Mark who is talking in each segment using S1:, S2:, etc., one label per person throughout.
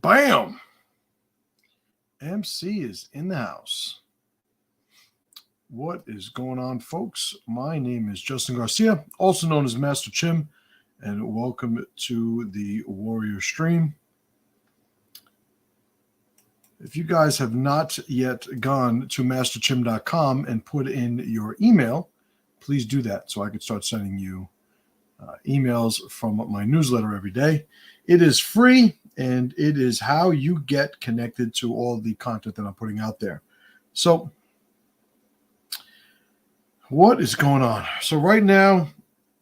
S1: Bam! MC is in the house. What is going on, folks? My name is Justin Garcia, also known as Master Chim, and welcome to the Warrior Stream. If you guys have not yet gone to masterchim.com and put in your email, please do that so I can start sending you emails from my newsletter every day. It is free, and it is how you get connected to all the content that I'm putting out there. So, what is going on? So right now,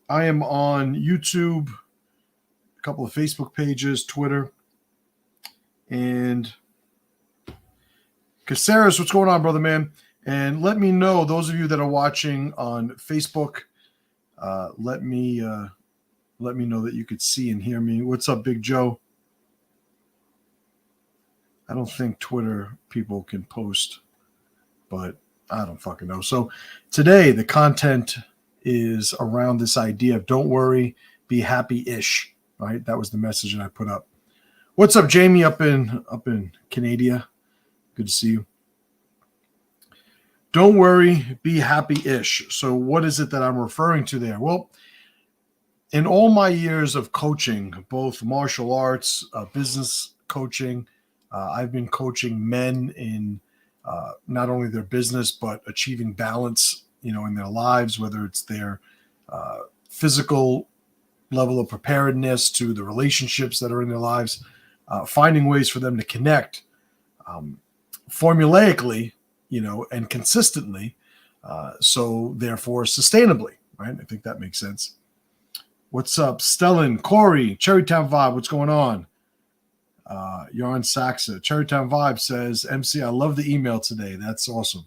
S1: I am on YouTube, a couple of Facebook pages, Twitter, and Caceres, what's going on, brother man? And let me know, those of you that are watching on Facebook, let me know that you could see and hear me. What's up, Big Joe? I don't think Twitter people can post, but I don't fucking know. So today the content is around this idea of don't worry, be happy-ish, right? That was the message that I put up. What's up, Jamie, up in Canada? Good to see you. Don't worry, be happy-ish. So what is it that I'm referring to there? Well, in all my years of coaching, both martial arts, business coaching, I've been coaching men in not only their business, but achieving balance, in their lives, whether it's their physical level of preparedness to the relationships that are in their lives, finding ways for them to connect formulaically, and consistently, so therefore sustainably, right? I think that makes sense. What's up, Stellan, Corey, Cherrytown Vibe, what's going on? Yarn Saxa, Cherrytown Vibe says, MC, I love the email today. That's awesome.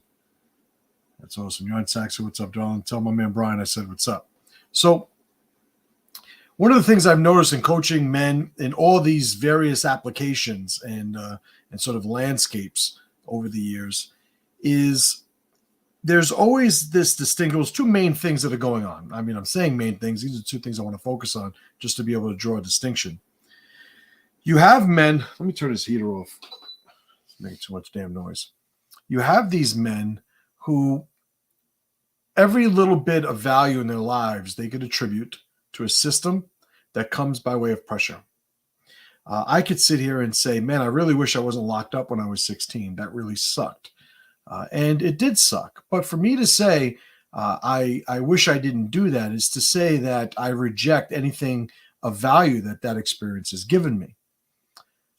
S1: That's awesome. Yarn Saxa, what's up, darling? Tell my man Brian I said what's up. So one of the things I've noticed in coaching men in all these various applications and sort of landscapes over the years is there's always this distinction. There's two main things that are going on. I mean, I'm saying main things. These are two things I want to focus on just to be able to draw a distinction. You have men, let me turn this heater off. It's making too much damn noise. You have these men who every little bit of value in their lives they could attribute to a system that comes by way of pressure. I could sit here and say, man, I really wish I wasn't locked up when I was 16. That really sucked. And it did suck. But for me to say, I wish I didn't do that is to say that I reject anything of value that experience has given me.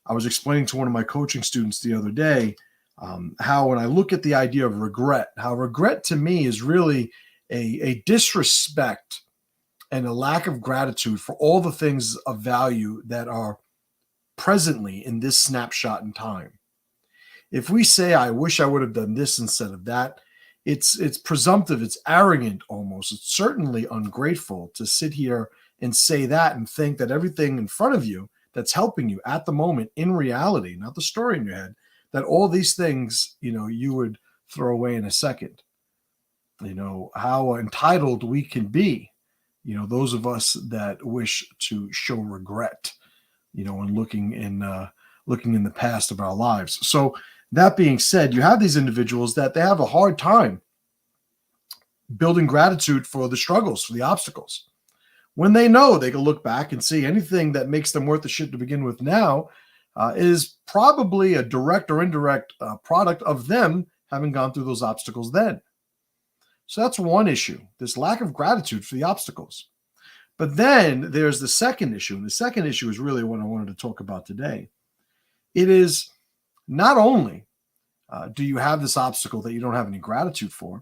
S1: I was explaining to one of my coaching students the other day how when I look at the idea of regret, how regret to me is really a disrespect and a lack of gratitude for all the things of value that are presently in this snapshot in time. If we say, I wish I would have done this instead of that, it's presumptive, it's arrogant almost. It's certainly ungrateful to sit here and say that and think that everything in front of you that's helping you at the moment in reality, not the story in your head, that all these things, you would throw away in a second. How entitled we can be, those of us that wish to show regret, and looking in the past of our lives. So that being said, you have these individuals that they have a hard time building gratitude for the struggles, for the obstacles. When they know they can look back and see anything that makes them worth the shit to begin with now is probably a direct or indirect product of them having gone through those obstacles then. So that's one issue, this lack of gratitude for the obstacles. But then there's the second issue, and the second issue is really what I wanted to talk about today. It is not only do you have this obstacle that you don't have any gratitude for,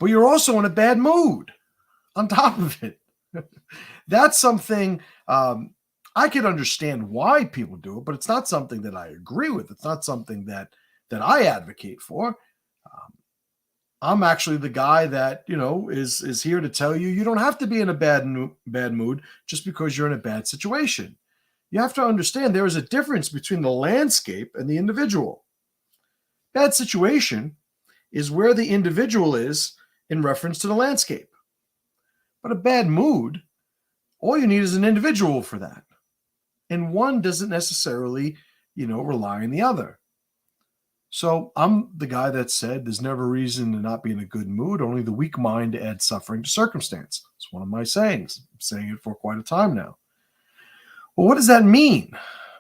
S1: but you're also in a bad mood on top of it. That's something I can understand why people do it, but it's not something that I agree with. It's not something that I advocate for. I'm actually the guy that, is here to tell you, you don't have to be in a bad mood just because you're in a bad situation. You have to understand there is a difference between the landscape and the individual. Bad situation is where the individual is in reference to the landscape. But a bad mood, all you need is an individual for that. and one doesn't necessarily, rely on the other. So I'm the guy that said there's never reason to not be in a good mood, only the weak mind adds suffering to circumstance. It's one of my sayings. I'm saying it for quite a time now. Well, what does that mean?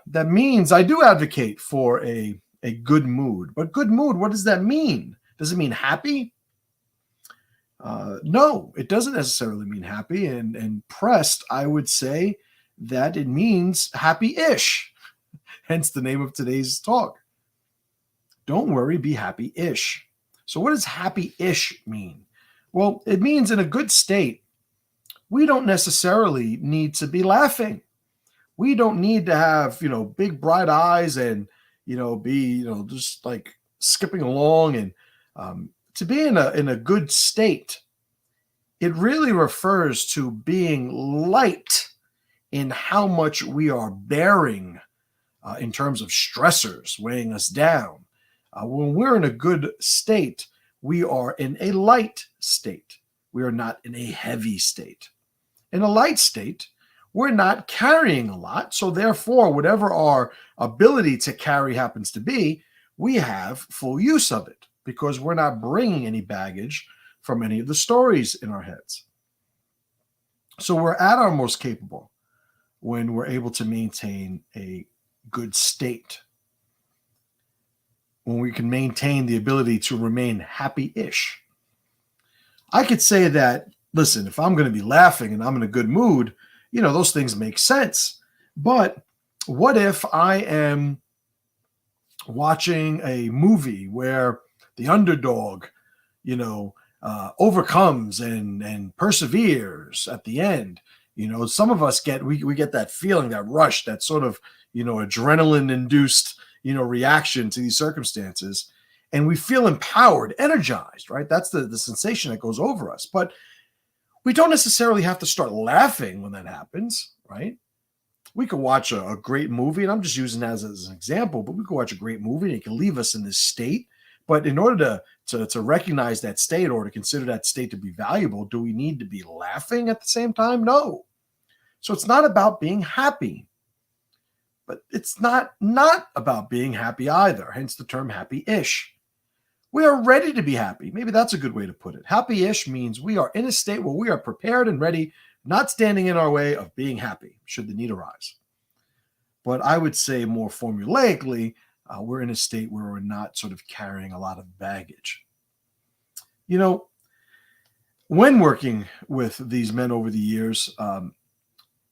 S1: That means I do advocate for a good mood. But good mood, what does that mean? Does it mean happy? No, it doesn't necessarily mean happy. And pressed, I would say that it means happy-ish, hence the name of today's talk. Don't worry, be happy-ish. So what does happy-ish mean? Well, it means in a good state, we don't necessarily need to be laughing. We don't need to have, big bright eyes and, be, just like skipping along. And to be in a good state, it really refers to being light in how much we are bearing in terms of stressors weighing us down. When we're in a good state, we are in a light state. We are not in a heavy state. In a light state, we're not carrying a lot. So therefore, whatever our ability to carry happens to be, we have full use of it because we're not bringing any baggage from any of the stories in our heads. So we're at our most capable when we're able to maintain a good state, when we can maintain the ability to remain happy-ish. I could say that, listen, if I'm going to be laughing and I'm in a good mood, those things make sense. But what if I am watching a movie where the underdog, overcomes and perseveres at the end? Some of us we get that feeling, that rush, that sort of, adrenaline-induced, reaction to these circumstances. And we feel empowered, energized, right? That's the sensation that goes over us. But we don't necessarily have to start laughing when that happens, right? We could watch a great movie, and I'm just using that as an example, but we could watch a great movie and it can leave us in this state. But in order to recognize that state or to consider that state to be valuable, do we need to be laughing at the same time? No. So it's not about being happy. But it's not about being happy either, hence the term happy-ish. We are ready to be happy. Maybe that's a good way to put it. Happy-ish means we are in a state where we are prepared and ready, not standing in our way of being happy, should the need arise. But I would say more formulaically, we're in a state where we're not sort of carrying a lot of baggage. When working with these men over the years,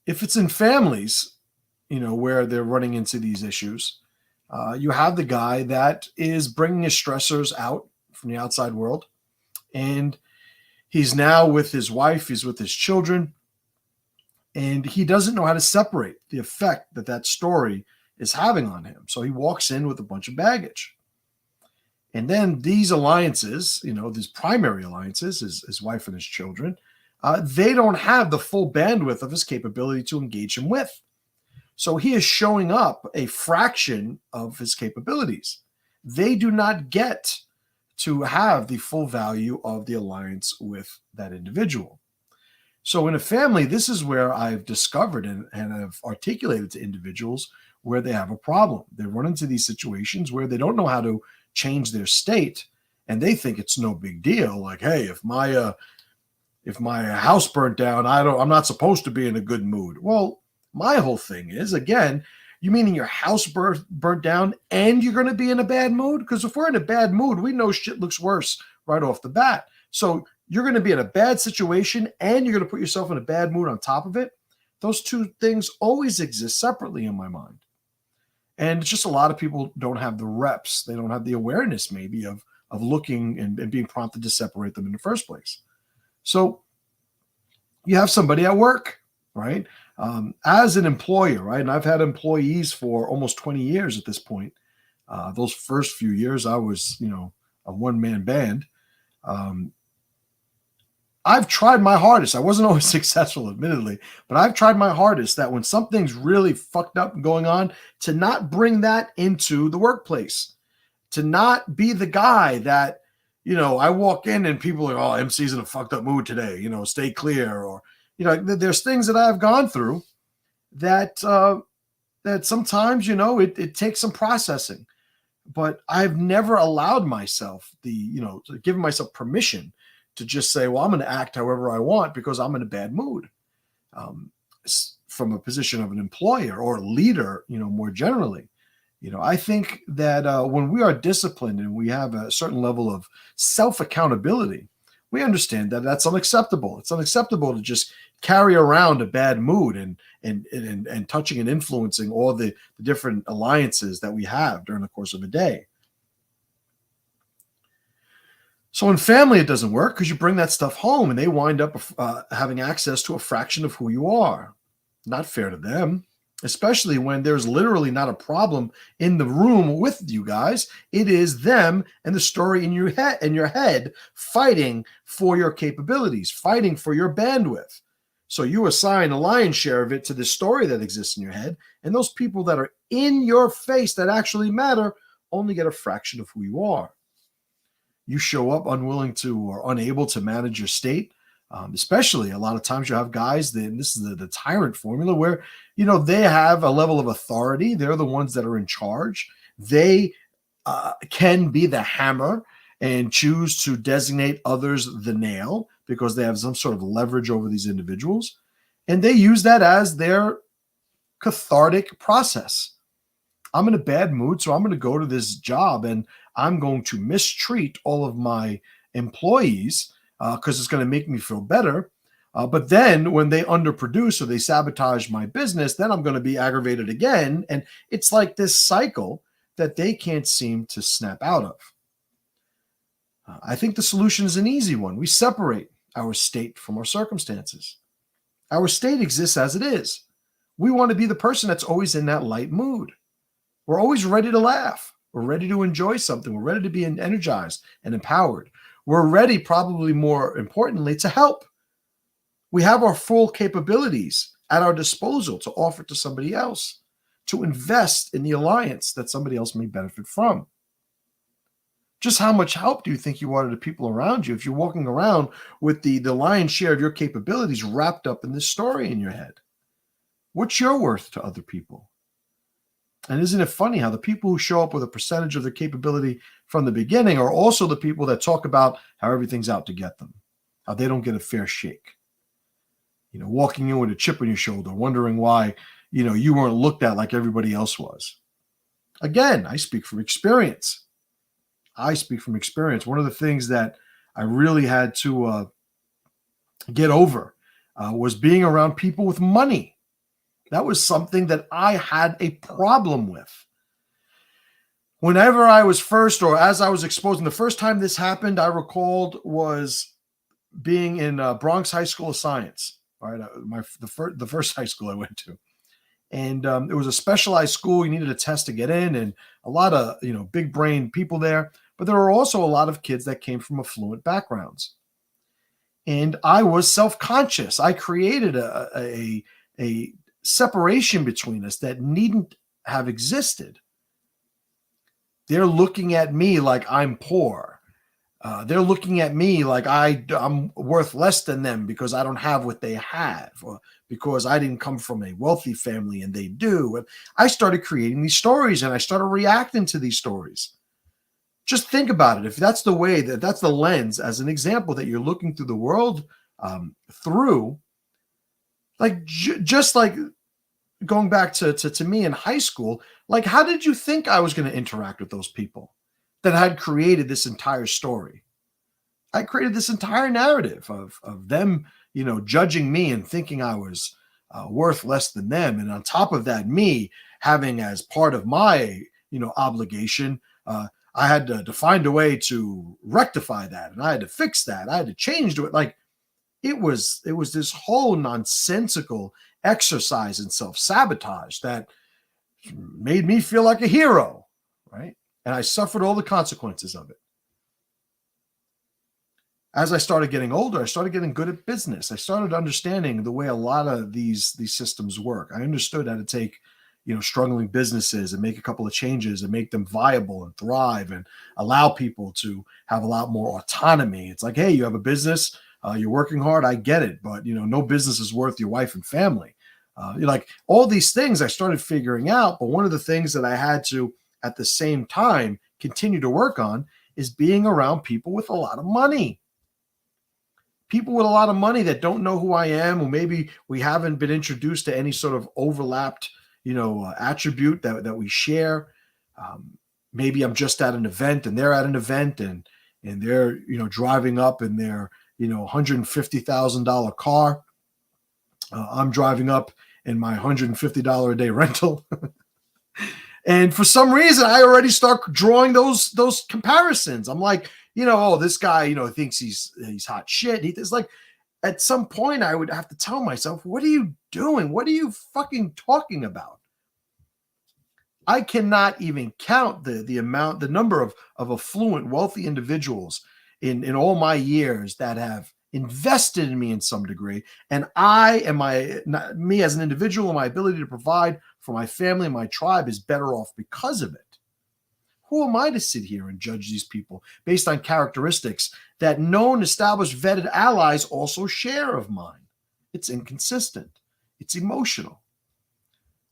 S1: if it's in families, where they're running into these issues, you have the guy that is bringing his stressors out from the outside world. And he's now with his wife, he's with his children, and he doesn't know how to separate the effect that story is having on him. So he walks in with a bunch of baggage. And then these alliances, these primary alliances, his wife and his children, they don't have the full bandwidth of his capability to engage him with. So he is showing up a fraction of his capabilities. They do not get to have the full value of the alliance with that individual. So in a family, this is where I've discovered and have articulated to individuals where they have a problem. They run into these situations where they don't know how to change their state, and they think it's no big deal. Like, hey, if my house burnt down, I'm not supposed to be in a good mood. Well, my whole thing is, again, you meaning your house burnt down and you're going to be in a bad mood? Because if we're in a bad mood, we know shit looks worse right off the bat. So you're going to be in a bad situation and you're going to put yourself in a bad mood on top of it. Those two things always exist separately in my mind. And it's just a lot of people don't have the reps. They don't have the awareness maybe of looking and being prompted to separate them in the first place. So you have somebody at work, right? As an employer, right? And I've had employees for almost 20 years at this point. Those first few years, I was, a one-man band. I've tried my hardest. I wasn't always successful, admittedly, but I've tried my hardest that when something's really fucked up and going on, to not bring that into the workplace, to not be the guy that, I walk in and people are, oh, MC's in a fucked up mood today, stay clear. Or, there's things that I've gone through that that sometimes, it takes some processing. But I've never allowed myself given myself permission to just say, well, I'm going to act however I want because I'm in a bad mood. From a position of an employer or a leader, more generally, I think that when we are disciplined and we have a certain level of self-accountability, we understand that that's unacceptable. It's unacceptable to just carry around a bad mood and touching and influencing all the different alliances that we have during the course of a day. So in family, it doesn't work because you bring that stuff home and they wind up having access to a fraction of who you are. Not fair to them, especially when there's literally not a problem in the room with you guys. It is them and the story in your head fighting for your capabilities, fighting for your bandwidth. So you assign a lion's share of it to the story that exists in your head, and those people that are in your face that actually matter only get a fraction of who you are. You show up unwilling to or unable to manage your state. Especially a lot of times you have guys, and this is the Tyrant Formula, where, they have a level of authority. They're the ones that are in charge. They can be the hammer and choose to designate others the nail because they have some sort of leverage over these individuals. And they use that as their cathartic process. I'm in a bad mood, so I'm going to go to this job and I'm going to mistreat all of my employees because it's going to make me feel better. But then when they underproduce or they sabotage my business, then I'm going to be aggravated again. And it's like this cycle that they can't seem to snap out of. I think the solution is an easy one. We separate our state from our circumstances. Our state exists as it is. We want to be the person that's always in that light mood. We're always ready to laugh. We're ready to enjoy something. We're ready to be energized and empowered. We're ready, probably more importantly, to help. We have our full capabilities at our disposal to offer to somebody else, to invest in the alliance that somebody else may benefit from. Just how much help do you think you are to the people around you if you're walking around with the lion's share of your capabilities wrapped up in this story in your head? What's your worth to other people? And isn't it funny how the people who show up with a percentage of their capability from the beginning are also the people that talk about how everything's out to get them, how they don't get a fair shake? Walking in with a chip on your shoulder, wondering why, you weren't looked at like everybody else was. Again, I speak from experience. One of the things that I really had to get over was being around people with money. That was something that I had a problem with. Whenever I was first, or as I was exposed, and the first time this happened, I recalled was being in Bronx High School of Science. All right, the first high school I went to, and it was a specialized school. You needed a test to get in, and a lot of big brain people there. But there were also a lot of kids that came from affluent backgrounds, and I was self-conscious. I created a separation between us that needn't have existed. They're looking at me like I'm poor. They're looking at me like I'm worth less than them because I don't have what they have, or because I didn't come from a wealthy family and they do. And I started creating these stories and I started reacting to these stories. Just think about it. If that's the way, that's the lens as an example that you're looking through the world through, like just like going back to me in high school, like how did you think I was going to interact with those people that had created this entire story? I created this entire narrative of them, judging me and thinking I was worth less than them. And on top of that, me having as part of my, obligation, I had to find a way to rectify that. And I had to fix that. I had to change to it. Like it was this whole nonsensical exercise in self-sabotage that made me feel like a hero, right? And I suffered all the consequences of it. As I started getting older, I started getting good at business. I started understanding the way a lot of these systems work. I understood how to take, struggling businesses and make a couple of changes and make them viable and thrive and allow people to have a lot more autonomy. It's like, hey, you have a business, you're working hard, I get it, but no business is worth your wife and family. Like all these things I started figuring out, but one of the things that I had to, at the same time, continue to work on is being around people with a lot of money. People with a lot of money that don't know who I am, or maybe we haven't been introduced to any sort of overlapped, attribute that we share. Maybe I'm just at an event and they're at an event, and they're, driving up in their, $150,000 car. I'm driving up in my $150 a day rental. And for some reason, I already start drawing those comparisons. I'm like, oh, this guy, thinks he's hot shit. It's like, at some point, I would have to tell myself, what are you doing? What are you fucking talking about? I cannot even count the number of affluent, wealthy individuals in all my years that have invested in me in some degree. And me as an individual, and my ability to provide for my family and my tribe is better off because of it. Who am I to sit here and judge these people based on characteristics that known, established, vetted allies also share of mine? It's inconsistent. It's emotional.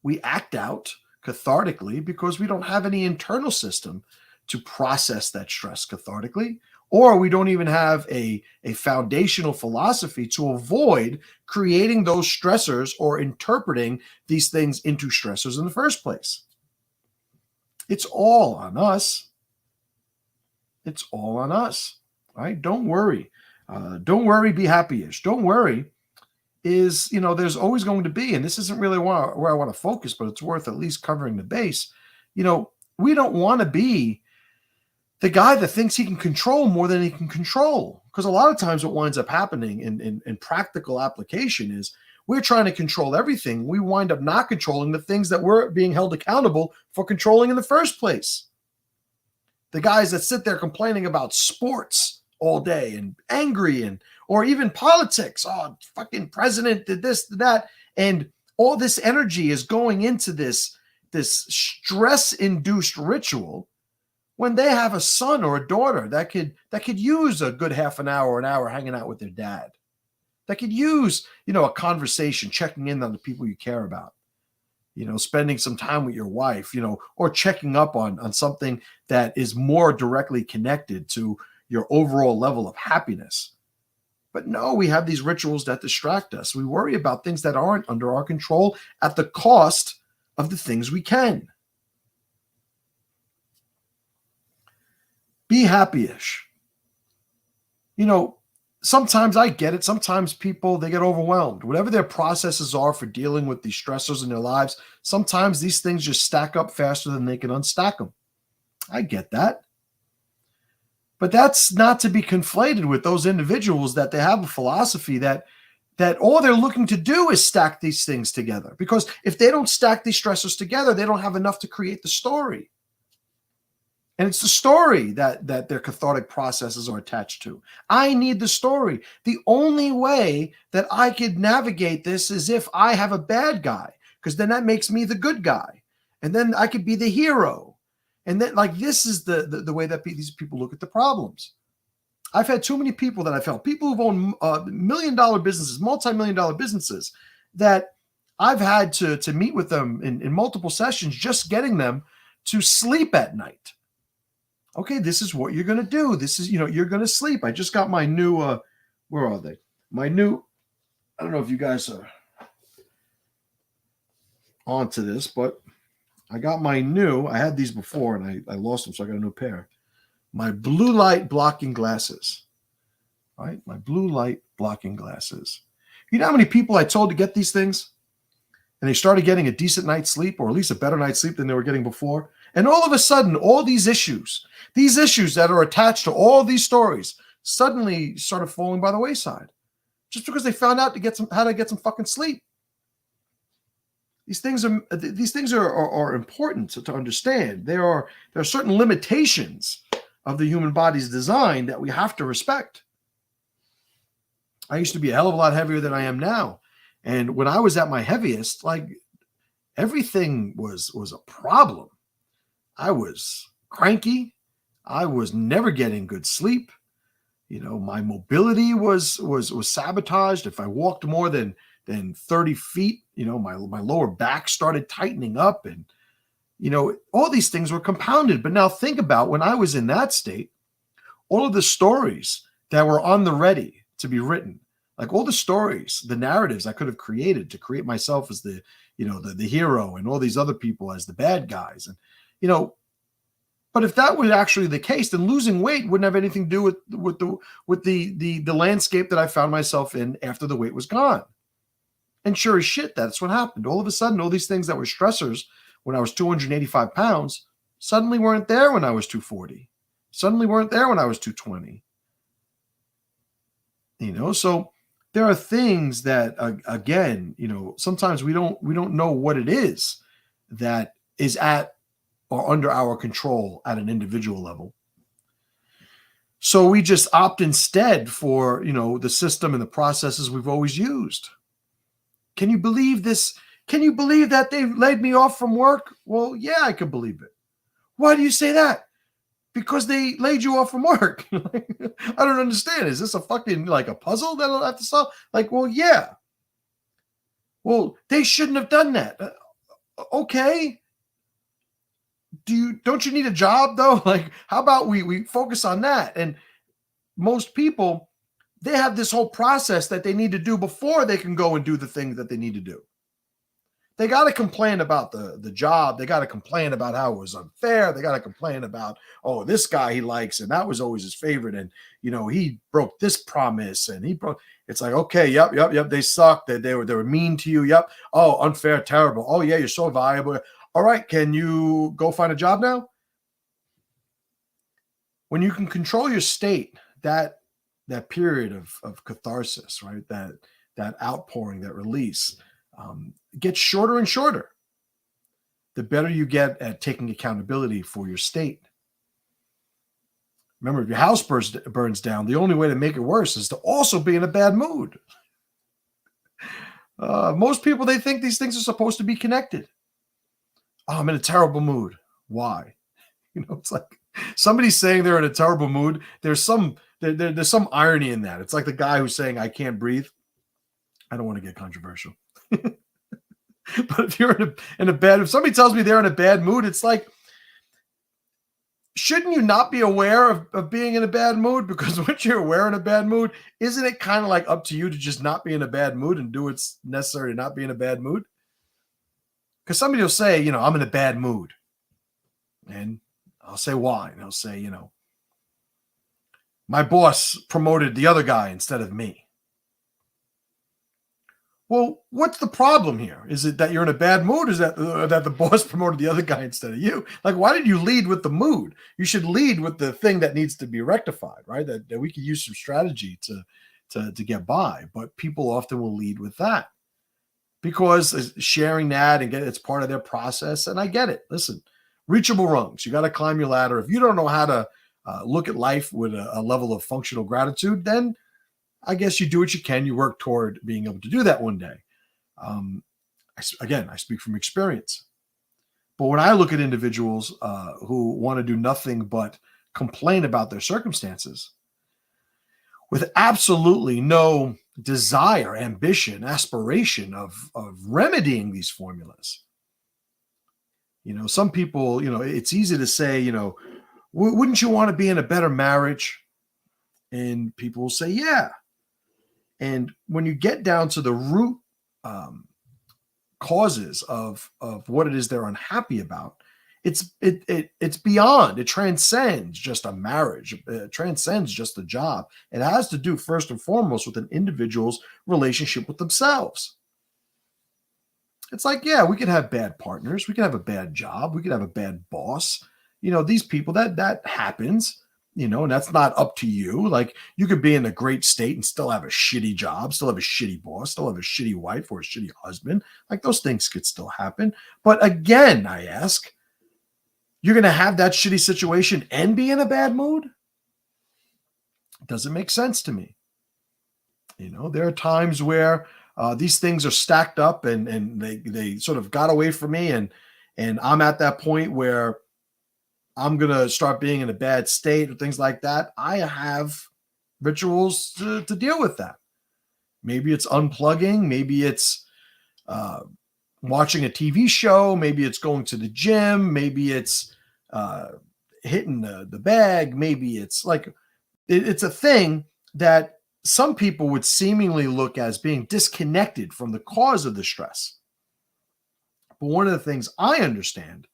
S1: We act out cathartically because we don't have any internal system to process that stress cathartically, or we don't even have a foundational philosophy to avoid creating those stressors or interpreting these things into stressors in the first place. It's all on us. It's all on us, right? Don't worry. Don't worry, be happyish. Don't worry is, there's always going to be, and this isn't really where I want to focus, but it's worth at least covering the base. We don't want to be the guy that thinks he can control more than he can control. Because a lot of times what winds up happening in practical application is we're trying to control everything. We wind up not controlling the things that we're being held accountable for controlling in the first place. The guys that sit there complaining about sports all day and angry or even politics. Oh, fucking president did this, did that. And all this energy is going into this stress-induced ritual when they have a son or a daughter that could use a good half an hour hanging out with their dad, that could use, a conversation, checking in on the people you care about, spending some time with your wife, or checking up on something that is more directly connected to your overall level of happiness. But no, we have these rituals that distract us. We worry about things that aren't under our control at the cost of the things we can. Be happyish. Sometimes I get it. Sometimes people, they get overwhelmed. Whatever their processes are for dealing with these stressors in their lives, sometimes these things just stack up faster than they can unstack them. I get that. But that's not to be conflated with those individuals that they have a philosophy that all they're looking to do is stack these things together. Because if they don't stack these stressors together, they don't have enough to create the story. And it's the story that their cathartic processes are attached to. I need the story. The only way that I could navigate this is if I have a bad guy, because then that makes me the good guy. And then I could be the hero. And then, this is the way that these people look at the problems. I've had too many people that I've helped, people who've owned million-dollar businesses, multi-million-dollar businesses, that I've had to meet with them in multiple sessions, just getting them to sleep at night. Okay, this is what you're going to do. This is, you're going to sleep. I just got my new, where are they? My new, I don't know if you guys are onto this, but I got my new, I had these before and I lost them, so I got a new pair. My blue light blocking glasses, right? My blue light blocking glasses. You know how many people I told to get these things? And they started getting a decent night's sleep, or at least a better night's sleep than they were getting before. And all of a sudden, all these issues that are attached to all these stories suddenly started falling by the wayside, just because they found out how to get some fucking sleep. These things are important to understand. There are certain limitations of the human body's design that we have to respect. I used to be a hell of a lot heavier than I am now. And when I was at my heaviest, everything was a problem. I was cranky. I was never getting good sleep. My mobility was sabotaged. If I walked more than then 30 feet, my lower back started tightening up, and, all these things were compounded. But now think about when I was in that state, all of the stories that were on the ready to be written, like all the stories, the narratives I could have created to create myself as the hero, and all these other people as the bad guys. And, but if that was actually the case, then losing weight wouldn't have anything to do with the landscape that I found myself in after the weight was gone. And sure as shit, that's what happened. All of a sudden, all these things that were stressors when I was 285 pounds suddenly weren't there when I was 240. Suddenly weren't there when I was 220. So there are things that, again, sometimes we don't know what it is that is at or under our control at an individual level. So we just opt instead for, the system and the processes we've always used. Can you believe this? Can you believe that they laid me off from work? Well, yeah, I can believe it. Why do you say that? Because they laid you off from work. I don't understand. Is this a fucking like a puzzle that I'll have to solve? Like, well, yeah. Well, they shouldn't have done that. Okay. Don't you need a job though? Like, how about we focus on that? And most people, they have this whole process that they need to do before they can go and do the things that they need to do. They got to complain about the job. They got to complain about how it was unfair. They got to complain about, oh, this guy he likes, and that was always his favorite. And, he broke this promise, and he broke. It's like, okay, yep. They sucked. They were mean to you. Yep. Oh, unfair, terrible. Oh, yeah, you're so valuable. All right, can you go find a job now? When you can control your state, that period of catharsis, right? That outpouring, that release, gets shorter and shorter, the better you get at taking accountability for your state. Remember, if your house burns down, the only way to make it worse is to also be in a bad mood. Most people, they think these things are supposed to be connected. Oh, I'm in a terrible mood. Why? It's like somebody's saying they're in a terrible mood. There's some irony in that. It's like the guy who's saying, I can't breathe. I don't want to get controversial. But if you're if somebody tells me they're in a bad mood, it's like, shouldn't you not be aware of being in a bad mood? Because once you're aware in a bad mood, isn't it kind of like up to you to just not be in a bad mood and do what's necessary to not be in a bad mood? Because somebody will say, I'm in a bad mood. And I'll say, why? And I'll say, my boss promoted the other guy instead of me. Well, what's the problem here? Is it that you're in a bad mood? Is that the boss promoted the other guy instead of you? Like, why did you lead with the mood? You should lead with the thing that needs to be rectified, right? That we could use some strategy to get by. But people often will lead with that because sharing that and it's part of their process. And I get it. Listen, reachable rungs. You got to climb your ladder. If you don't know how to look at life with a level of functional gratitude, then I guess you do what you can. You work toward being able to do that one day. I speak from experience. But when I look at individuals who want to do nothing but complain about their circumstances with absolutely no desire, ambition, aspiration of remedying these formulas. Some people, it's easy to say, wouldn't you want to be in a better marriage? And people will say, yeah. And when you get down to the root causes of what it is they're unhappy about, it's beyond. It transcends just a marriage. It transcends just a job. It has to do first and foremost with an individual's relationship with themselves. It's like, yeah, we could have bad partners. We could have a bad job. We could have a bad boss. These people, that happens. And that's not up to you. Like, you could be in a great state and still have a shitty job, still have a shitty boss, still have a shitty wife or a shitty husband. Like, those things could still happen. But again, I ask, you're going to have that shitty situation and be in a bad mood? It doesn't make sense to me. There are times where these things are stacked up and they sort of got away from me. And I'm at that point where I'm going to start being in a bad state or things like that. I have rituals to deal with that. Maybe it's unplugging. Maybe it's watching a TV show. Maybe it's going to the gym. Maybe it's hitting the bag. Maybe it's like it's a thing that some people would seemingly look as being disconnected from the cause of the stress. But one of the things I understand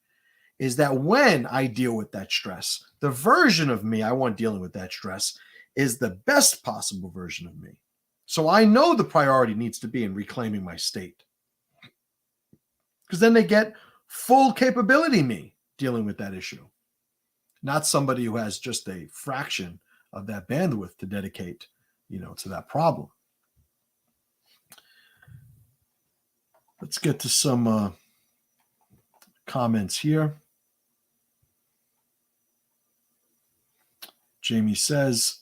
S1: is that when I deal with that stress, the version of me I want dealing with that stress is the best possible version of me. So I know the priority needs to be in reclaiming my state. Because then they get full capability me dealing with that issue, not somebody who has just a fraction of that bandwidth to dedicate, to that problem. Let's get to some comments here. Jamie says,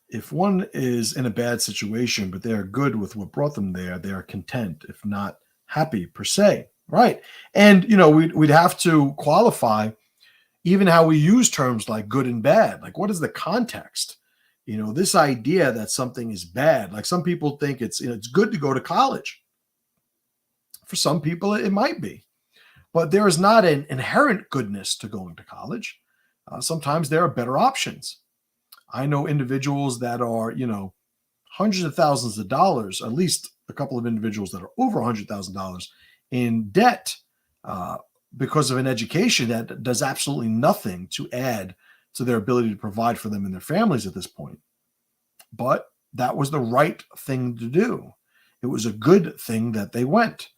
S1: if one is in a bad situation, but they are good with what brought them there, they are content, if not happy per se. Right. And, we'd have to qualify even how we use terms like good and bad. Like, what is the context? This idea that something is bad, like some people think it's good to go to college. For some people, it might be. But there is not an inherent goodness to going to college. Sometimes there are better options. I know individuals that are, hundreds of thousands of dollars, at least a couple of individuals that are over $100,000 in debt because of an education that does absolutely nothing to add to their ability to provide for them and their families at this point. But that was the right thing to do. It was a good thing that they went.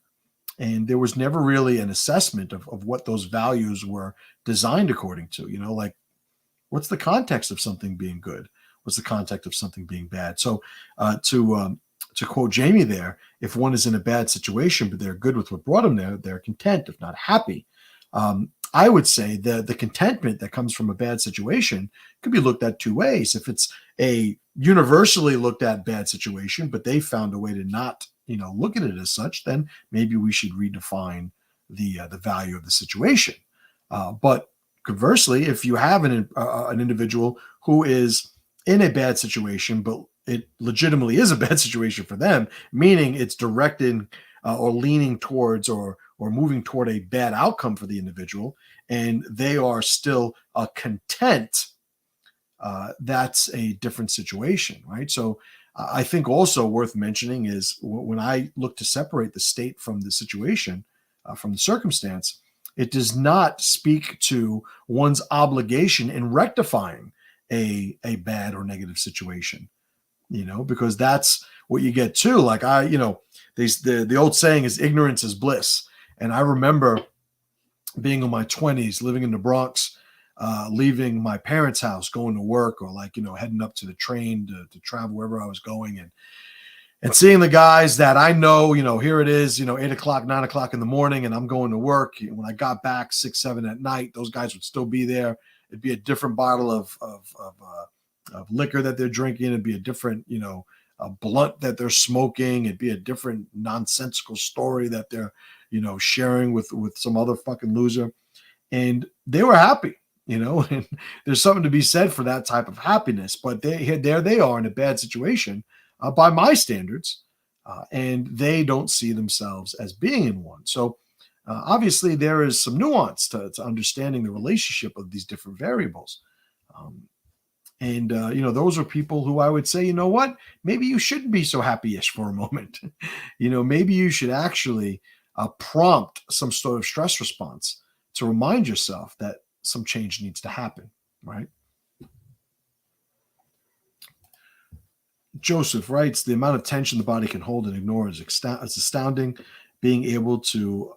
S1: And there was never really an assessment of what those values were designed according to, like what's the context of something being good? What's the context of something being bad? So to quote Jamie there, if one is in a bad situation, but they're good with what brought them there, they're content, if not happy. I would say the contentment that comes from a bad situation could be looked at two ways. If it's a universally looked at bad situation, but they found a way to not, look at it as such, then maybe we should redefine the value of the situation. But conversely, if you have an individual who is in a bad situation, but it legitimately is a bad situation for them, meaning it's directed or leaning towards or moving toward a bad outcome for the individual, and they are still content, that's a different situation, right? So I think also worth mentioning is when I look to separate the state from the situation, from the circumstance, it does not speak to one's obligation in rectifying a bad or negative situation, because that's what you get too. Like the old saying is ignorance is bliss. And I remember being in my 20s, living in the Bronx, leaving my parents' house, going to work, or heading up to the train to travel wherever I was going, and seeing the guys that I know, here it is, 8 o'clock, 9 o'clock in the morning, and I'm going to work. When I got back 6, 7 at night, those guys would still be there. It'd be a different bottle of liquor that they're drinking. It'd be a different, a blunt that they're smoking. It'd be a different nonsensical story that they're, sharing with some other fucking loser. And they were happy, and there's something to be said for that type of happiness. But there they are in a bad situation by my standards, and they don't see themselves as being in one. So obviously there is some nuance to understanding the relationship of these different variables. And those are people who I would say, what, maybe you shouldn't be so happyish for a moment. Maybe you should actually prompt some sort of stress response to remind yourself that some change needs to happen, right? Joseph writes, the amount of tension the body can hold and ignore is astounding. Being able to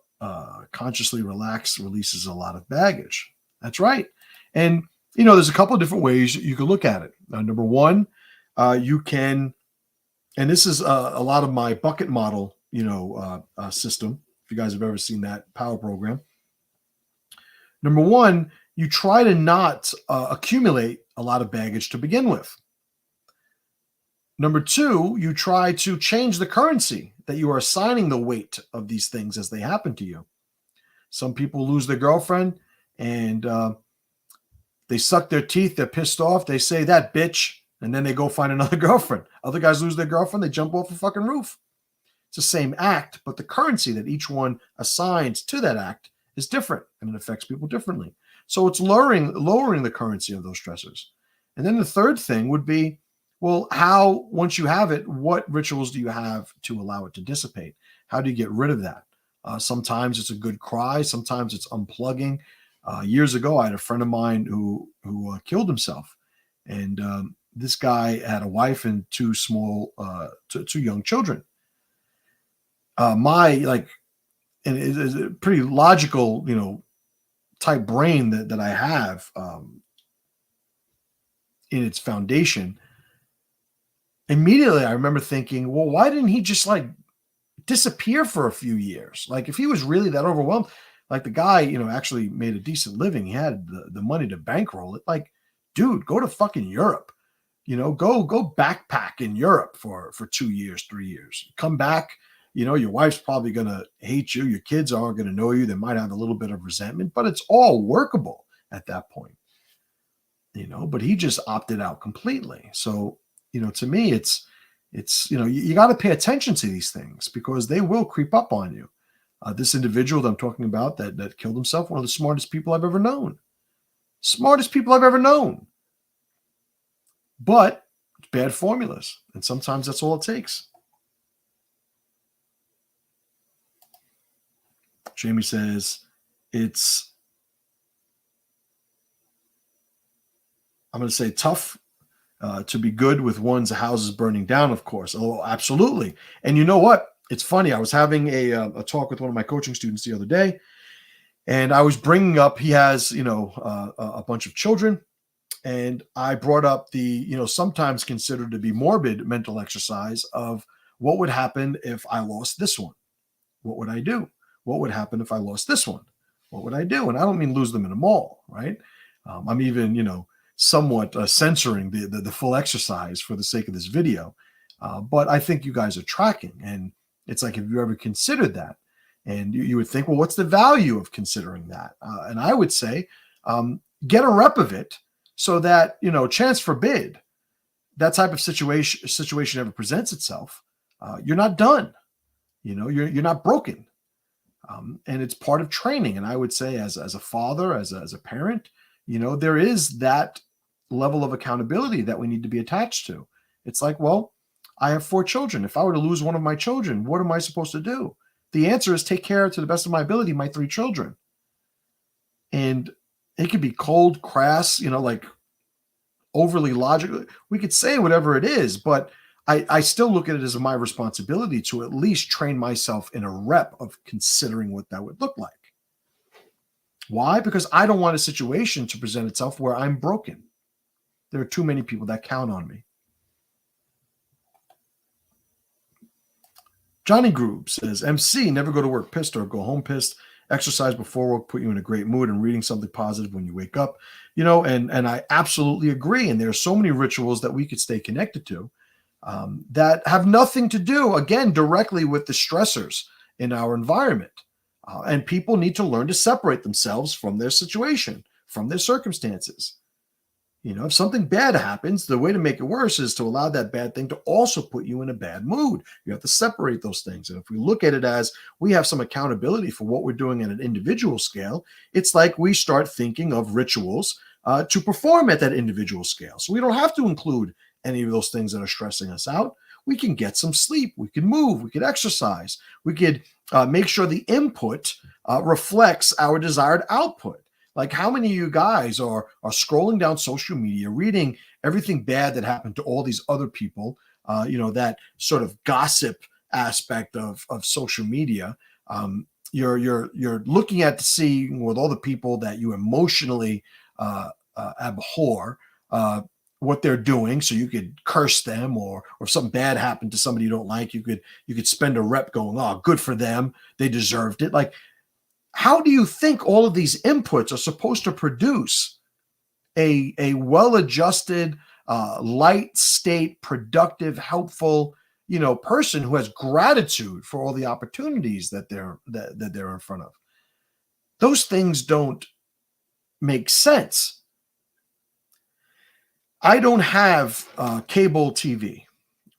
S1: consciously relax releases a lot of baggage. That's right. And, there's a couple of different ways you can look at it. Number one, you can, and this is a lot of my bucket model, system. If you guys have ever seen that power program. Number one, you try to not accumulate a lot of baggage to begin with. Number two, you try to change the currency that you are assigning the weight of these things as they happen to you. Some people lose their girlfriend and they suck their teeth. They're pissed off. They say, that bitch, And then they go find another girlfriend. Other guys lose their girlfriend, they jump off a fucking roof. It's the same act, but the currency that each one assigns to that act is different, and it affects people differently. So it's lowering the currency of those stressors. And then the third thing would be, well, how, once you have it, what rituals do you have to allow it to dissipate? How do you get rid of that? Sometimes it's a good cry. Sometimes it's unplugging. Years ago, I had a friend of mine who killed himself. And this guy had a wife and two young children. And it's a pretty logical, type brain that I have in its foundation. Immediately, I remember thinking, well, why didn't he just disappear for a few years? Like, if he was really that overwhelmed, like the guy, actually made a decent living. He had the money to bankroll it. Like, dude, go to fucking Europe. Go backpack in Europe for 2 years, 3 years. Come back. Your wife's probably going to hate you. Your kids aren't going to know you. They might have a little bit of resentment, but it's all workable at that point. But he just opted out completely. So, to me, it's you got to pay attention to these things because they will creep up on you. This individual that I'm talking about that killed himself, one of the smartest people I've ever known. Smartest people I've ever known. But it's bad formulas. And sometimes that's all it takes. Jamie says, I'm going to say tough to be good with one's houses burning down, of course. Oh, absolutely. And you know what? It's funny. I was having a talk with one of my coaching students the other day, and I was bringing up, he has, a bunch of children. And I brought up the, sometimes considered to be morbid mental exercise of what would happen if I lost this one? What would I do? What would happen if I lost this one? What would I do? And I don't mean lose them in a mall, right? I'm even, somewhat censoring the full exercise for the sake of this video. But I think you guys are tracking. And it's like, have you ever considered that? And you would think, well, what's the value of considering that? And I would say, get a rep of it so that, chance forbid, that type of situation ever presents itself. You're not done. You're not broken. And it's part of training. And I would say as a father, as a parent, there is that level of accountability that we need to be attached to. It's like, well, I have 4 children. If I were to lose one of my children, what am I supposed to do? The answer is take care to the best of my ability, my 3 children. And it could be cold, crass, overly logical. We could say whatever it is, but I still look at it as my responsibility to at least train myself in a rep of considering what that would look like. Why? Because I don't want a situation to present itself where I'm broken. There are too many people that count on me. Johnny Groob says, MC, never go to work pissed or go home pissed. Exercise before work, put you in a great mood, and reading something positive when you wake up. And I absolutely agree. And there are so many rituals that we could stay connected to that have nothing to do, again, directly with the stressors in our environment. And people need to learn to separate themselves from their situation, from their circumstances. If something bad happens, the way to make it worse is to allow that bad thing to also put you in a bad mood. You have to separate those things. And if we look at it as we have some accountability for what we're doing at an individual scale, it's like we start thinking of rituals to perform at that individual scale. So we don't have to include any of those things that are stressing us out. We can get some sleep. We can move. We could exercise. We could make sure the input reflects our desired output. Like, how many of you guys are scrolling down social media, reading everything bad that happened to all these other people, that sort of gossip aspect of social media. You're looking at to see with all the people that you emotionally abhor what they're doing, so you could curse them, or if something bad happened to somebody you don't like, you could spend a rep going, oh, good for them, they deserved it. Like, how do you think all of these inputs are supposed to produce a well-adjusted, light state, productive, helpful, person who has gratitude for all the opportunities that they're in front of? Those things don't make sense. I don't have cable TV,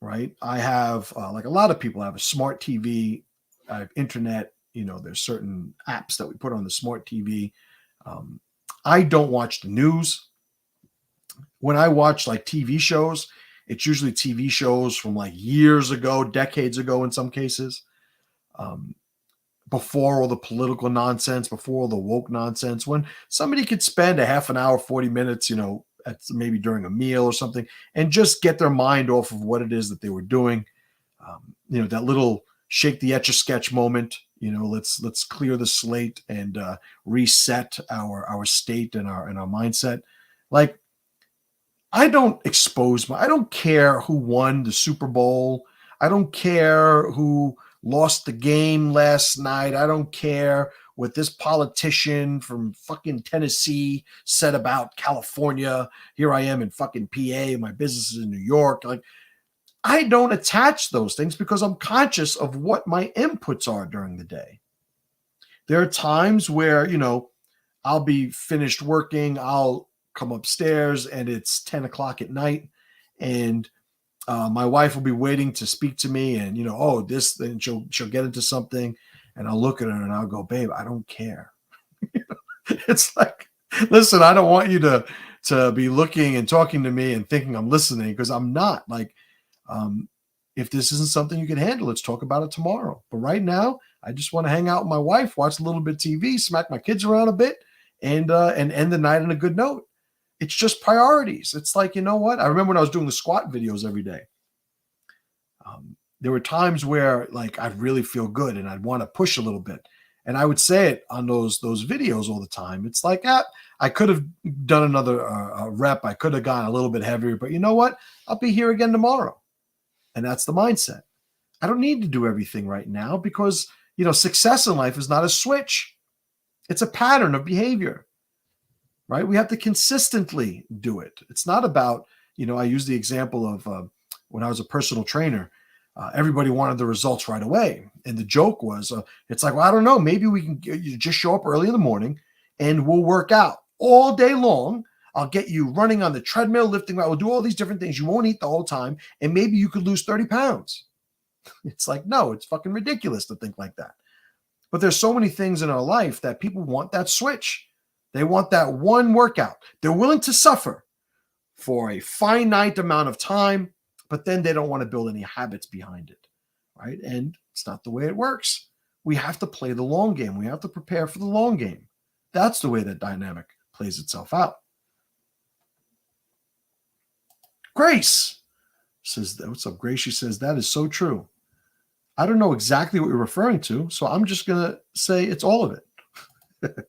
S1: right? I have, like a lot of people, have a smart TV, I have internet. There's certain apps that we put on the smart TV. I don't watch the news. When I watch like TV shows, it's usually TV shows from like years ago, decades ago in some cases, before all the political nonsense, before all the woke nonsense, when somebody could spend a half an hour, 40 minutes, maybe during a meal or something, and just get their mind off of what it is that they were doing. That little shake the Etch-a-Sketch moment, let's clear the slate and reset our state and our mindset. Like, I don't care who won the Super Bowl. I don't care who lost the game last night. I don't care what this politician from fucking Tennessee said about California. Here I am in fucking PA. My business is in New York. Like, I don't attach those things because I'm conscious of what my inputs are during the day. There are times where, I'll be finished working. I'll come upstairs and it's 10 o'clock at night, and my wife will be waiting to speak to me, and this, then she'll get into something, and I'll look at her and I'll go, babe, I don't care. It's like, listen, I don't want you to be looking and talking to me and thinking I'm listening, because I'm not. Like, if this isn't something you can handle, let's talk about it tomorrow. But right now, I just want to hang out with my wife, watch a little bit of TV, smack my kids around a bit, and end the night on a good note. It's just priorities. It's like, you know what? I remember when I was doing the squat videos every day. There were times where like I'd really feel good and I'd want to push a little bit. And I would say it on those videos all the time. It's like, I could have done another rep. I could have gone a little bit heavier, but you know what? I'll be here again tomorrow. And that's the mindset. I don't need to do everything right now because, success in life is not a switch. It's a pattern of behavior, right? We have to consistently do it. It's not about, I use the example of when I was a personal trainer, everybody wanted the results right away. And the joke was, it's like, well, I don't know, maybe we can you just show up early in the morning and we'll work out all day long. I'll get you running on the treadmill, lifting, we'll do all these different things. You won't eat the whole time. And maybe you could lose 30 pounds. It's like, no, it's fucking ridiculous to think like that. But there's so many things in our life that people want that switch. They want that one workout. They're willing to suffer for a finite amount of time, but then they don't want to build any habits behind it, right? And it's not the way it works. We have to play the long game. We have to prepare for the long game. That's the way that dynamic plays itself out. Grace says, what's up, Grace? She says, that is so true. I don't know exactly what you're referring to, so I'm just going to say it's all of it.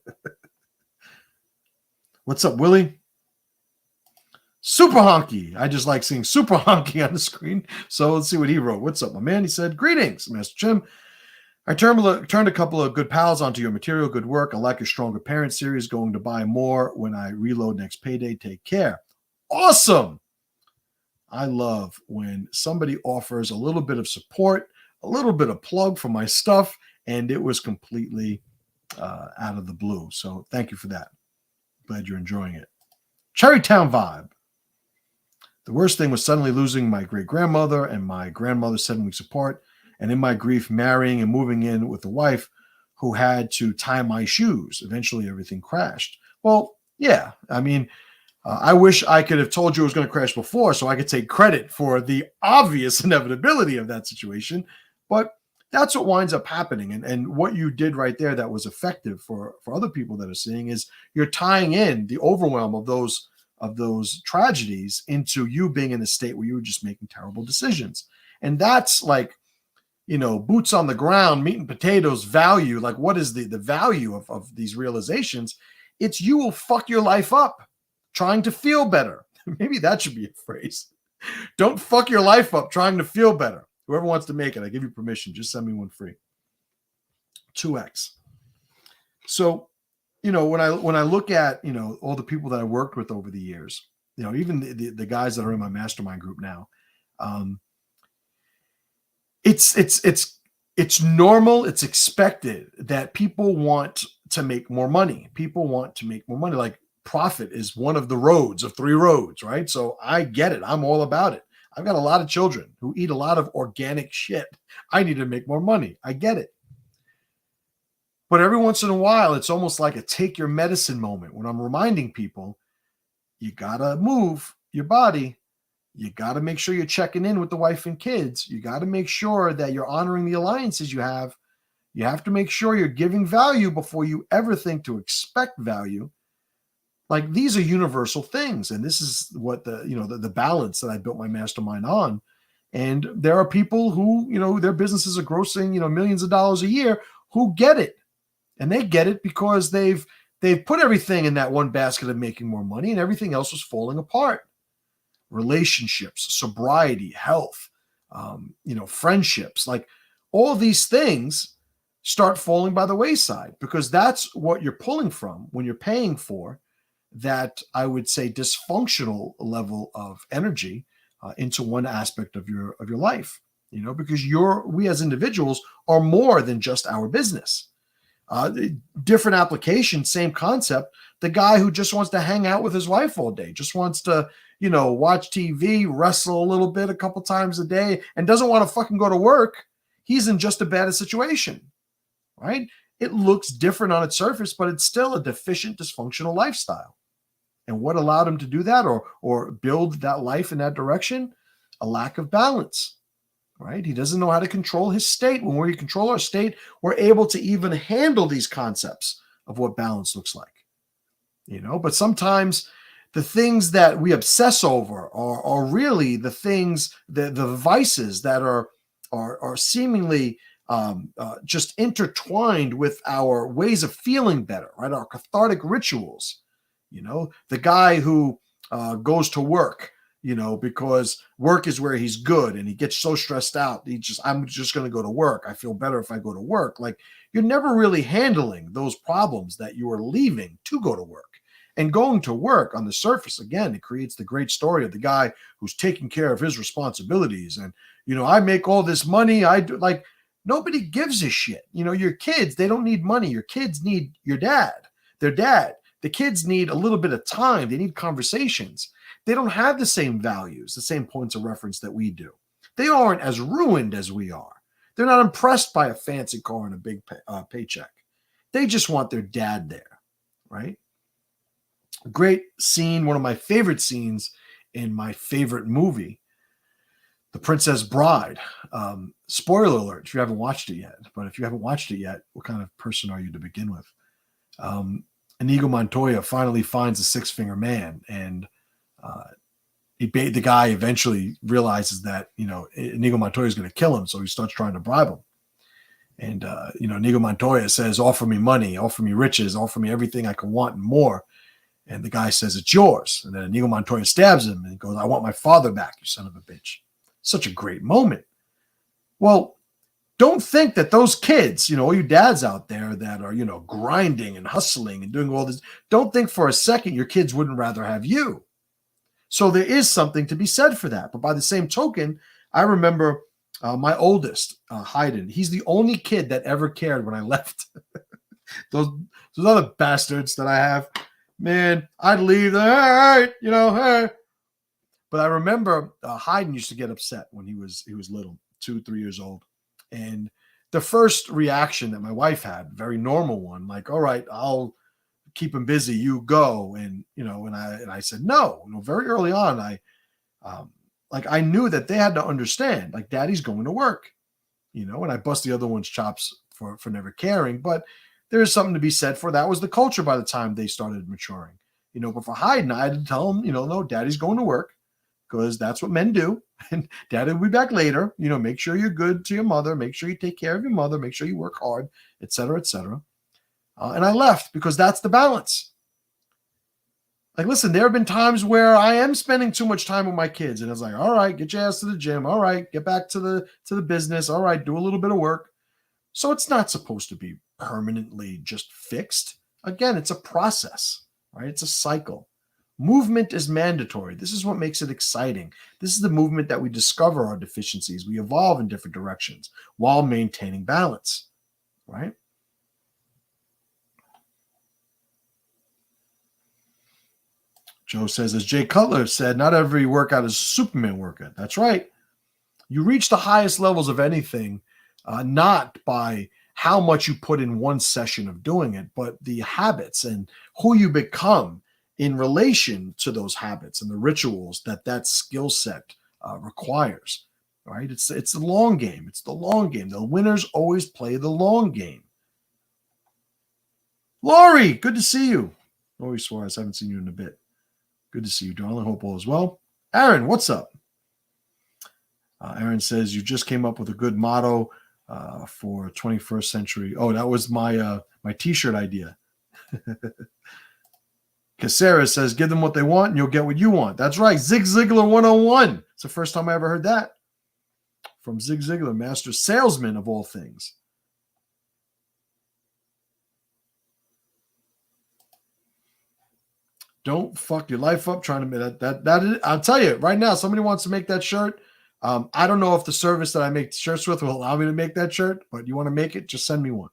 S1: What's up, Willie? Super Honky. I just like seeing Super Honky on the screen. So let's see what he wrote. What's up, my man? He said, greetings, Master Chim. I turned a couple of good pals onto your material. Good work. I like your Stronger Parent series. Going to buy more when I reload next payday. Take care. Awesome. I love when somebody offers a little bit of support, a little bit of plug for my stuff, and it was completely out of the blue. So thank you for that. Glad you're enjoying it. Cherrytown Vibe. The worst thing was suddenly losing my great-grandmother and my grandmother 7 weeks apart, and in my grief, marrying and moving in with a wife who had to tie my shoes. Eventually, everything crashed. Well, yeah, I mean, I wish I could have told you it was going to crash before so I could take credit for the obvious inevitability of that situation, but that's what winds up happening. And what you did right there that was effective for other people that are seeing is you're tying in the overwhelm of those tragedies into you being in a state where you were just making terrible decisions. And that's like, boots on the ground, meat and potatoes value. Like, what is the value of these realizations? It's you will fuck your life up trying to feel better. Maybe that should be a phrase. Don't fuck your life up trying to feel better. Whoever wants to make it, I give you permission. Just send me one free. 2x. So, when I look at, all the people that I worked with over the years, even the guys that are in my mastermind group now, it's normal. It's expected that people want to make more money. People want to make more money. Like, profit is one of the roads of 3 roads, right? So I get it. I'm all about it. I've got a lot of children who eat a lot of organic shit. I need to make more money. I get it. But every once in a while, it's almost like a take your medicine moment when I'm reminding people, you got to move your body. You got to make sure you're checking in with the wife and kids. You got to make sure that you're honoring the alliances you have. You have to make sure you're giving value before you ever think to expect value. Like, these are universal things. And this is what the balance that I built my mastermind on. And there are people who, their businesses are grossing, millions of dollars a year, who get it. And they get it because they've put everything in that one basket of making more money, and everything else was falling apart. Relationships, sobriety, health, friendships, like all these things start falling by the wayside, because that's what you're pulling from when you're paying for that, I would say, dysfunctional level of energy into one aspect of your life, because we as individuals are more than just our business. Different application, same concept. The guy who just wants to hang out with his wife all day, just wants to, watch TV, wrestle a little bit a couple times a day, and doesn't want to fucking go to work, he's in just as bad a situation, right? It looks different on its surface, but it's still a deficient, dysfunctional lifestyle. And what allowed him to do that or build that life in that direction? A lack of balance, right? He doesn't know how to control his state. When we control our state, we're able to even handle these concepts of what balance looks like, But sometimes the things that we obsess over are really the things, the vices that are seemingly just intertwined with our ways of feeling better, right? Our cathartic rituals. The guy who goes to work, because work is where he's good, and he gets so stressed out. I'm just going to go to work. I feel better if I go to work. Like, you're never really handling those problems that you are leaving to go to work. And going to work on the surface, again, it creates the great story of the guy who's taking care of his responsibilities. And, I make all this money. I do, like, nobody gives a shit. Your kids, they don't need money. Your kids need your dad, their dad. The kids need a little bit of time. They need conversations. They don't have the same values, the same points of reference that we do. They aren't as ruined as we are. They're not impressed by a fancy car and a big paycheck. They just want their dad there, right? Great scene, one of my favorite scenes in my favorite movie, The Princess Bride. Spoiler alert if you haven't watched it yet. But if you haven't watched it yet, what kind of person are you to begin with? Inigo Montoya finally finds a six-finger man, and the guy eventually realizes that Inigo Montoya is going to kill him, so he starts trying to bribe him. And Inigo Montoya says, "Offer me money, offer me riches, offer me everything I can want and more." And the guy says, "It's yours." And then Inigo Montoya stabs him, and he goes, "I want my father back, you son of a bitch." Such a great moment. Well, don't think that those kids, all you dads out there that are, grinding and hustling and doing all this, don't think for a second your kids wouldn't rather have you. So there is something to be said for that. But by the same token, I remember my oldest, Hayden, he's the only kid that ever cared when I left. those other bastards that I have, man, I'd leave. All right, hey. But I remember Hayden used to get upset when he was little, 2-3 years old. And the first reaction that my wife had, very normal one, like, "All right, I'll keep him busy. You go." And, and I said, no, very early on, I knew that they had to understand, like, Daddy's going to work, and I bust the other one's chops for never caring. But there is something to be said for that was the culture by the time they started maturing, but for Hayden, I had to tell him, no, Daddy's going to work, because that's what men do. And Daddy will be back later. Make sure you're good to your mother. Make sure you take care of your mother. Make sure you work hard, et cetera, et cetera. And I left because that's the balance. Like, listen, there have been times where I am spending too much time with my kids. And it's like, all right, get your ass to the gym. All right, get back to the business. All right, do a little bit of work. So it's not supposed to be permanently just fixed. Again, it's a process, right? It's a cycle. Movement is mandatory. This is what makes it exciting. This is the movement that we discover our deficiencies. We evolve in different directions while maintaining balance, right? Joe says, as Jay Cutler said, not every workout is a Superman workout. That's right. You reach the highest levels of anything, not by how much you put in one session of doing it, but the habits and who you become in relation to those habits and the rituals that skill set requires. Right? It's the long game. It's the long game. The winners always play the long game. Lori, good to see you. Lori Suarez, I haven't seen you in a bit. Good to see you, darling. Hope all is well. Aaron, what's up? Aaron says, you just came up with a good motto for 21st century. Oh, that was my T-shirt idea. Casera says, give them what they want and you'll get what you want. That's right. Zig Ziglar 101. It's the first time I ever heard that. From Zig Ziglar, master salesman of all things. Don't fuck your life up trying to make that. I'll tell you right now, somebody wants to make that shirt. I don't know if the service that I make shirts with will allow me to make that shirt, but you want to make it, just send me one.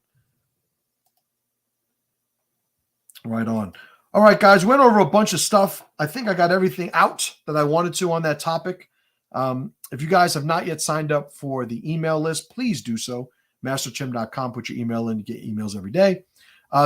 S1: Right on. All right, guys, went over a bunch of stuff. I think I got everything out that I wanted to on that topic. If you guys have not yet signed up for the email list, please do so. MasterChim.com, put your email in, you get emails every day.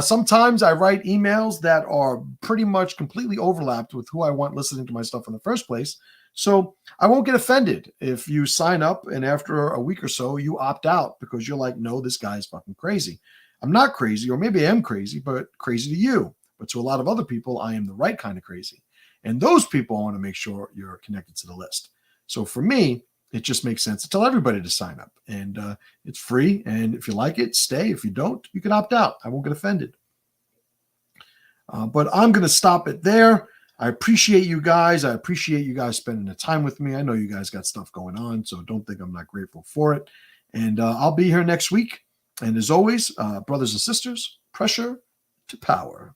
S1: Sometimes I write emails that are pretty much completely overlapped with who I want listening to my stuff in the first place. So I won't get offended if you sign up and after a week or so you opt out because you're like, no, this guy is fucking crazy. I'm not crazy, or maybe I am crazy, but crazy to you. But to a lot of other people, I am the right kind of crazy. And those people, I want to make sure you're connected to the list. So for me, it just makes sense to tell everybody to sign up. And it's free. And if you like it, stay. If you don't, you can opt out. I won't get offended. But I'm going to stop it there. I appreciate you guys. I appreciate you guys spending the time with me. I know you guys got stuff going on, so don't think I'm not grateful for it. And I'll be here next week. And as always, brothers and sisters, pressure to power.